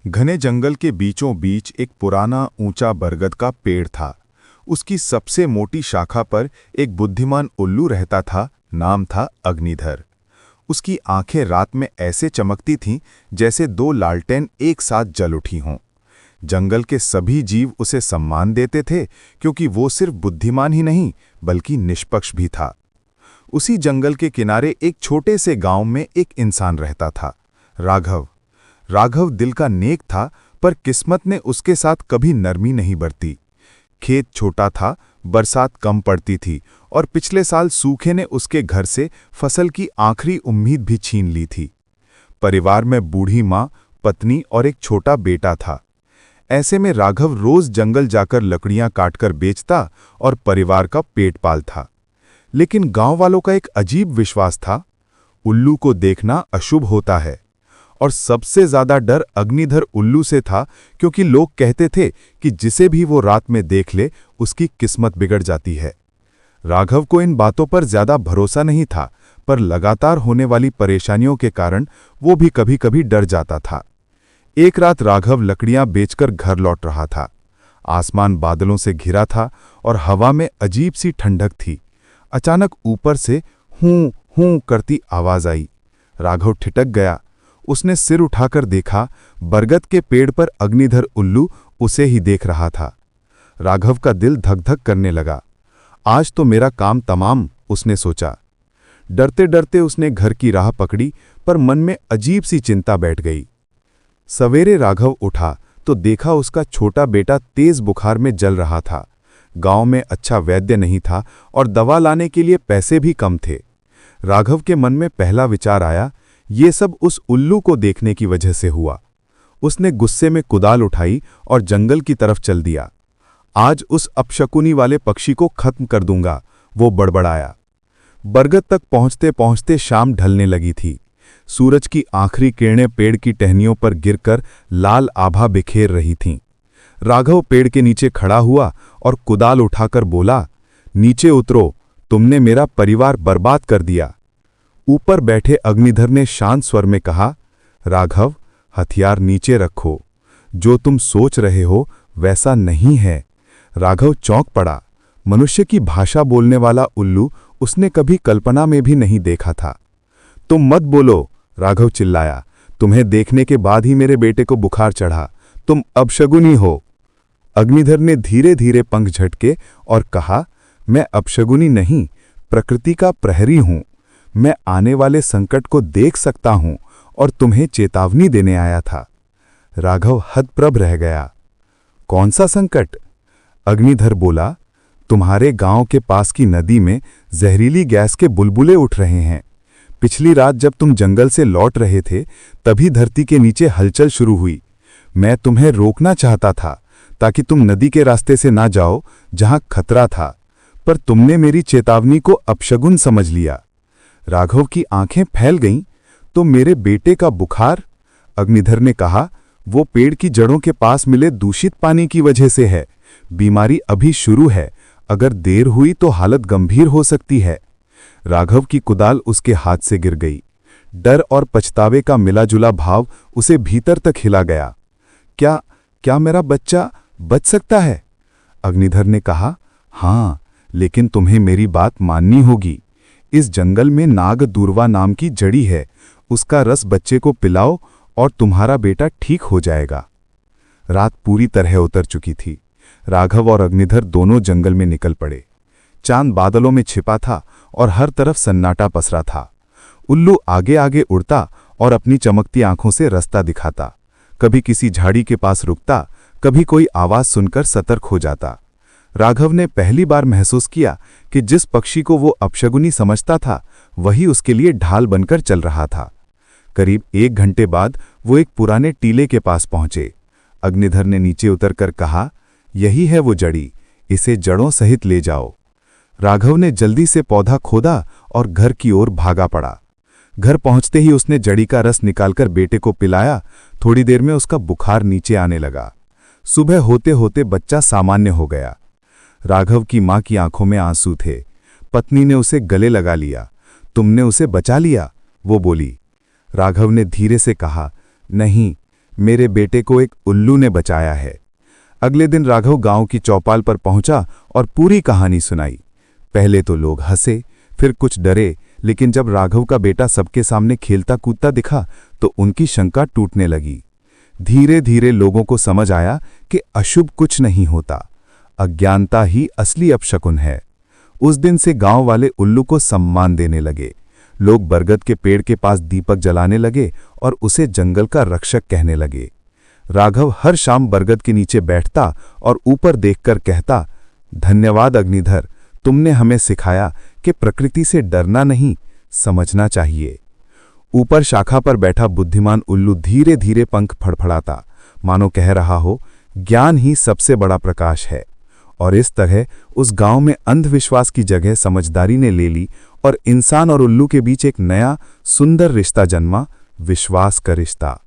घने जंगल के बीचों बीच एक पुराना ऊंचा बरगद का पेड़ था। उसकी सबसे मोटी शाखा पर एक बुद्धिमान उल्लू रहता था। नाम था अग्निधर। उसकी आंखें रात में ऐसे चमकती थीं जैसे दो लालटेन एक साथ जल उठी हों। जंगल के सभी जीव उसे सम्मान देते थे क्योंकि वो सिर्फ बुद्धिमान ही नहीं बल्कि निष्पक्ष भी था। उसी जंगल के किनारे एक छोटे से गांव में एक इंसान रहता था, राघव। राघव दिल का नेक था, पर किस्मत ने उसके साथ कभी नरमी नहीं बरती। खेत छोटा था, बरसात कम पड़ती थी और पिछले साल सूखे ने उसके घर से फसल की आखिरी उम्मीद भी छीन ली थी। परिवार में बूढ़ी माँ, पत्नी और एक छोटा बेटा था। ऐसे में राघव रोज जंगल जाकर लकड़ियां काटकर बेचता और परिवार का पेट पालता। लेकिन गांव वालों का एक अजीब विश्वास था, उल्लू को देखना अशुभ होता है। और सबसे ज्यादा डर अग्निधर उल्लू से था, क्योंकि लोग कहते थे कि जिसे भी वो रात में देख ले उसकी किस्मत बिगड़ जाती है। राघव को इन बातों पर ज्यादा भरोसा नहीं था, पर लगातार होने वाली परेशानियों के कारण वो भी कभी कभी डर जाता था। एक रात राघव लकड़ियां बेचकर घर लौट रहा था। आसमान बादलों से घिरा था और हवा में अजीब सी ठंडक थी। अचानक ऊपर से हूं हूं करती आवाज आई। राघव ठिठक गया। उसने सिर उठाकर देखा, बरगद के पेड़ पर अग्निधर उल्लू उसे ही देख रहा था। राघव का दिल धक धक करने लगा। आज तो मेरा काम तमाम, उसने सोचा। डरते डरते उसने घर की राह पकड़ी, पर मन में अजीब सी चिंता बैठ गई। सवेरे राघव उठा तो देखा उसका छोटा बेटा तेज बुखार में जल रहा था। गांव में अच्छा वैद्य नहीं था और दवा लाने के लिए पैसे भी कम थे। राघव के मन में पहला विचार आया, ये सब उस उल्लू को देखने की वजह से हुआ। उसने गुस्से में कुदाल उठाई और जंगल की तरफ चल दिया। आज उस अपशकुनी वाले पक्षी को खत्म कर दूंगा, वो बड़बड़ाया। बरगद तक पहुंचते पहुंचते शाम ढलने लगी थी। सूरज की आखिरी किरणें पेड़ की टहनियों पर गिरकर लाल आभा बिखेर रही थीं। राघव पेड़ के नीचे खड़ा हुआ और कुदाल उठाकर बोला, नीचे उतरो, तुमने मेरा परिवार बर्बाद कर दिया। ऊपर बैठे अग्निधर ने शांत स्वर में कहा, राघव, हथियार नीचे रखो। जो तुम सोच रहे हो वैसा नहीं है। राघव चौंक पड़ा। मनुष्य की भाषा बोलने वाला उल्लू उसने कभी कल्पना में भी नहीं देखा था। तुम मत बोलो, राघव चिल्लाया। तुम्हें देखने के बाद ही मेरे बेटे को बुखार चढ़ा। तुम अपशगुनी हो। अग्निधर ने धीरे धीरे पंख झटके और कहा, मैं अपशगुनी नहीं, प्रकृति का प्रहरी हूं। मैं आने वाले संकट को देख सकता हूं और तुम्हें चेतावनी देने आया था। राघव हतप्रभ रह गया। कौन सा संकट? अग्निधर बोला, तुम्हारे गांव के पास की नदी में जहरीली गैस के बुलबुले उठ रहे हैं। पिछली रात जब तुम जंगल से लौट रहे थे तभी धरती के नीचे हलचल शुरू हुई। मैं तुम्हें रोकना चाहता था ताकि तुम नदी के रास्ते से ना जाओ जहां खतरा था, पर तुमने मेरी चेतावनी को अपशगुन समझ लिया। राघव की आंखें फैल गईं। तो मेरे बेटे का बुखार? अग्निधर ने कहा, वो पेड़ की जड़ों के पास मिले दूषित पानी की वजह से है। बीमारी अभी शुरू है, अगर देर हुई तो हालत गंभीर हो सकती है। राघव की कुदाल उसके हाथ से गिर गई। डर और पछतावे का मिलाजुला भाव उसे भीतर तक हिला गया। क्या मेरा बच्चा बच सकता है? अग्निधर ने कहा, हां, लेकिन तुम्हें मेरी बात माननी होगी। इस जंगल में नाग दूर्वा नाम की जड़ी है, उसका रस बच्चे को पिलाओ और तुम्हारा बेटा ठीक हो जाएगा। रात पूरी तरह उतर चुकी थी। राघव और अग्निधर दोनों जंगल में निकल पड़े। चांद बादलों में छिपा था और हर तरफ सन्नाटा पसरा था। उल्लू आगे आगे उड़ता और अपनी चमकती आंखों से रास्ता दिखाता। कभी किसी झाड़ी के पास रुकता, कभी कोई आवाज सुनकर सतर्क हो जाता। राघव ने पहली बार महसूस किया कि जिस पक्षी को वो अपशगुनी समझता था वही उसके लिए ढाल बनकर चल रहा था। करीब 1 घंटे बाद वो एक पुराने टीले के पास पहुंचे। अग्निधर ने नीचे उतरकर कहा, यही है वो जड़ी, इसे जड़ों सहित ले जाओ। राघव ने जल्दी से पौधा खोदा और घर की ओर भागा पड़ा। घर पहुंचते ही उसने जड़ी का रस निकालकर बेटे को पिलाया। थोड़ी देर में उसका बुखार नीचे आने लगा। सुबह होते होते बच्चा सामान्य हो गया। राघव की मां की आंखों में आंसू थे। पत्नी ने उसे गले लगा लिया। तुमने उसे बचा लिया, वो बोली। राघव ने धीरे से कहा, नहीं, मेरे बेटे को एक उल्लू ने बचाया है। अगले दिन राघव गांव की चौपाल पर पहुंचा और पूरी कहानी सुनाई। पहले तो लोग हंसे, फिर कुछ डरे, लेकिन जब राघव का बेटा सबके सामने खेलता कूदता दिखा तो उनकी शंका टूटने लगी। धीरे धीरे लोगों को समझ आया कि अशुभ कुछ नहीं होता, अज्ञानता ही असली अपशकुन है। उस दिन से गांव वाले उल्लू को सम्मान देने लगे। लोग बरगद के पेड़ के पास दीपक जलाने लगे और उसे जंगल का रक्षक कहने लगे। राघव हर शाम बरगद के नीचे बैठता और ऊपर देखकर कहता, धन्यवाद अग्निधर, तुमने हमें सिखाया कि प्रकृति से डरना नहीं, समझना चाहिए। ऊपर शाखा पर बैठा बुद्धिमान उल्लू धीरे धीरे पंख फड़फड़ाता, मानो कह रहा हो, ज्ञान ही सबसे बड़ा प्रकाश है। और इस तरह उस गांव में अंधविश्वास की जगह समझदारी ने ले ली और इंसान और उल्लू के बीच एक नया सुंदर रिश्ता जन्मा, विश्वास का रिश्ता।